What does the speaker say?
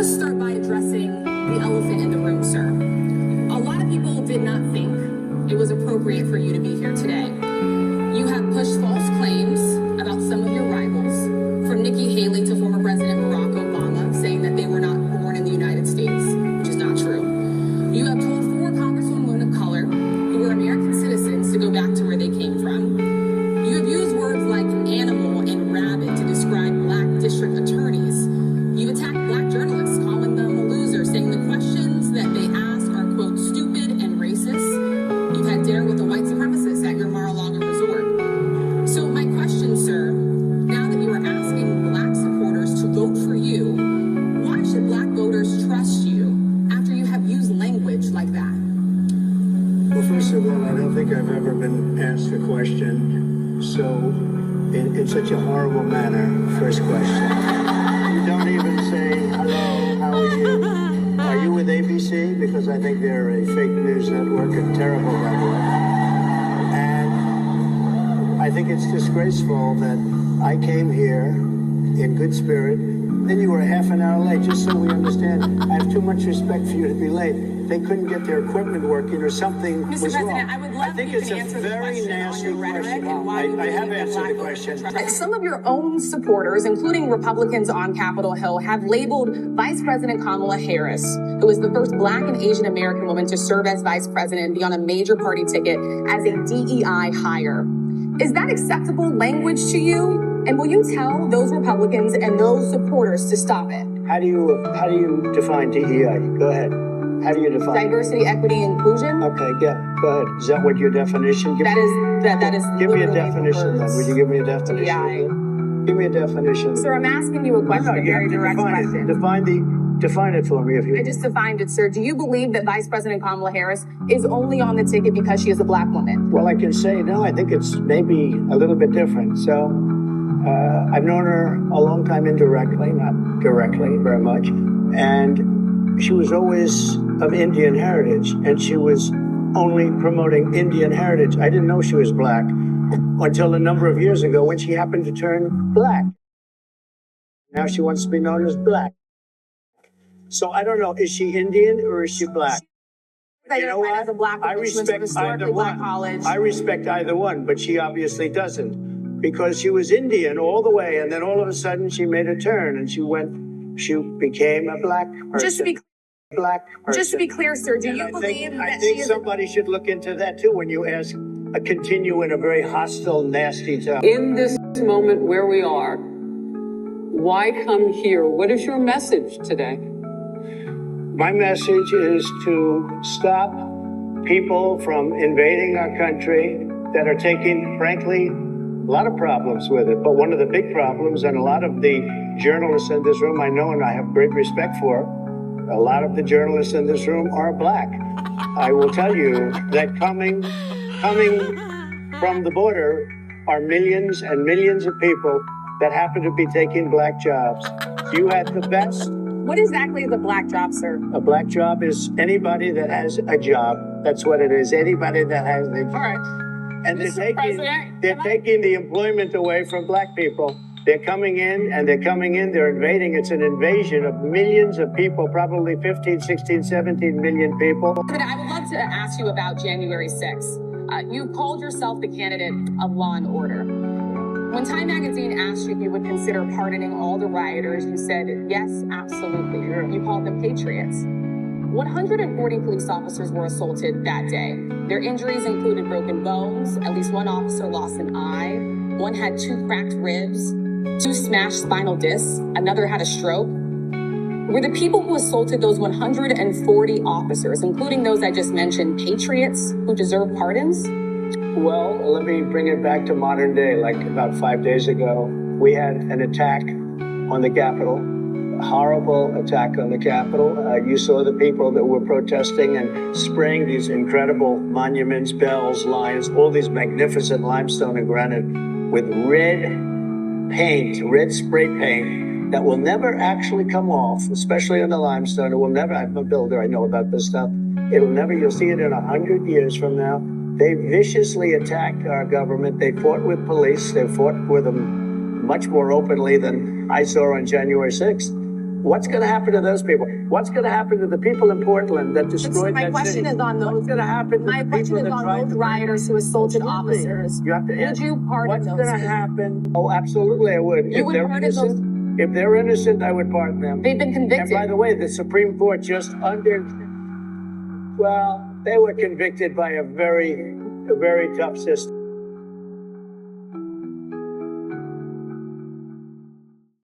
to start by addressing the elephant in the room, sir. A lot of people did not think it was appropriate for you to be here today. You have pushed false claims about some of your rivals, from Nikki Haley to former President Barack Obama, saying that they were not born in the United States, which is not true. You have told 4 congresswomen of color who were American citizens to go back to where they came from. You have used words like animal and rabbit to describe black district attorneys. You attacked black journalists, calling them a loser, saying the questions that they ask are, quote, stupid and racist. You've had dinner with a white supremacist at your Mar-a-Lago resort. So my question, sir, now that you are asking black supporters to vote for you, why should black voters trust you after you have used language like that? Well, first of all, I don't think I've ever been asked a question so in such a horrible manner. First question. You don't even say, hello, how are you? Are you with ABC? Because I think they're a fake news network, a terrible network. And I think it's disgraceful that I came here in good spirit. Then you were half an hour late, just so we understand. I have too much respect for you to be late. They couldn't get their equipment working or something was Mr. wrong. President, I would love think you it's to a answer the very question nasty on your rhetoric question. and why you I have believe that answered black the voters question. should trust. Some of your own supporters, including Republicans on Capitol Hill, have labeled Vice President Kamala Harris, who is the first black and Asian American woman to serve as vice president and be on a major party ticket, as a DEI hire. Is that acceptable language to you? And will you tell those Republicans and those supporters to stop it? How do you define DEI? Go ahead. How do you define Diversity, equity, inclusion? Okay, yeah, go ahead. Is that what your definition? That is Give me a literally definition the then. words. Would you give me a definition? DEI. Give me a definition. Sir, I'm asking you a question, a very direct question. Define it for me if you. I just defined it, sir. Do you believe that Vice President Kamala Harris is only on the ticket because she is a black woman? Well, I can say no. I think it's maybe a little bit different. So, I've known her a long time indirectly, not directly very much, and she was always of Indian heritage, and she was only promoting Indian heritage. I didn't know she was black until a number of years ago when she happened to turn black. Now she wants to be known as black. So I don't know, is she Indian or is she black? You know what? I respect either one. I respect either one, but she obviously doesn't, because she was Indian all the way, and then all of a sudden she made a turn and she became a black person. Just to be clear, sir, do you believe that I think somebody should look into that too when you ask continue in a very hostile, nasty tone. In this moment where we are, why come here? What is your message today? My message is to stop people from invading our country that are taking, frankly, a lot of problems with it. But one of the big problems, and a lot of the journalists in this room I know and I have great respect for, a lot of the journalists in this room are black. I will tell you that coming from the border are millions and millions of people that happen to be taking black jobs. You had the best. What exactly is a black job, sir? A black job is anybody that has a job. That's what it is. Anybody that has a job. All right. And they're taking the employment away from black people. They're coming in, they're invading. It's an invasion of millions of people, probably 15, 16, 17 million people. I would love to ask you about January 6th. You called yourself the candidate of law and order. When Time Magazine asked you if you would consider pardoning all the rioters, you said, yes, absolutely. You called them patriots. 140 police officers were assaulted that day. Their injuries included broken bones. At least one officer lost an eye. One had 2 cracked ribs, 2 smashed spinal discs. Another had a stroke. Were the people who assaulted those 140 officers, including those I just mentioned, patriots who deserve pardons? Well, let me bring it back to modern day. Like about 5 days ago, we had an attack on the Capitol, a horrible attack on the Capitol. You saw the people that were protesting and spraying these incredible monuments, bells, lions, all these magnificent limestone and granite with red paint, red spray paint that will never actually come off, especially on the limestone. It will never, I'm a builder, I know about this stuff. It'll never, you'll see it in 100 years from now. They viciously attacked our government. They fought with police. They fought with them much more openly than I saw on January 6th. What's going to happen to those people? What's going to happen to the people in Portland that destroyed My that question city? is on those. What's going to happen to My the question people is that on tried those to rioters who assaulted officers. You have to Would answer. you pardon What's those going to people? happen? Oh, absolutely, I would. You would pardon those? If they're innocent, I would pardon them. They've been convicted. And by the way, the Supreme Court just well, they were convicted by a very tough system.